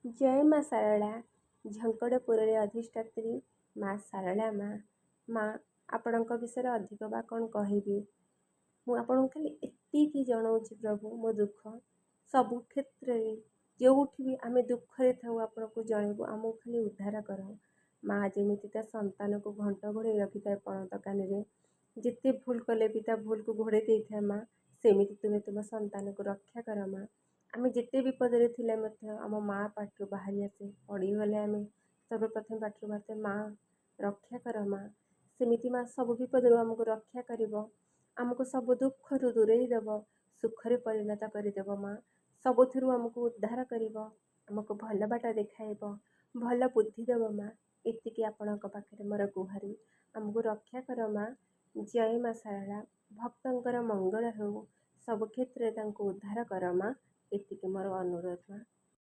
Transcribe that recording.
जय माँ सारला झंकड़पुर अधिष्ठात्री माँ सारला माँ आपणक विषय अधिक बा कौन कहबी मु आपन खाली एतिकी जनाऊँच प्रभु मो दुख सबु क्षेत्र में जो भी आम दुखरे था आपन को जनबू आमको खाली उद्धार कर माँ जमीती ता संतान को घंट घोड़े रखी था पणत कानी जिते भूल कले भी ता भूल को घोड़े दे था माँ सेमिति तुम्हें तुम संतान को रक्षा कर माँ आम जिते विपदे थिले आम माँ पाठु बाहरी आसे पड़गले आम सर्वप्रथम पाठु बाहर माँ रक्षा कर माँ सेमिति माँ सब विपद आमको रक्षा कर आमको सब दुख रु दूरे देव सुखरे परिणत करदेव माँ सबुथिरु आमको उद्धार कर आमको भल बाट देखाइब भल बुद्धि देव माँ एतिकी आपणक पाखे मोर गुहारी आमको रक्षा कर माँ जय माँ सारला भक्तंकर मंगल हो सब क्षेत्र उद्धार कर माँ एतिकी मोर अनुरोध माँ।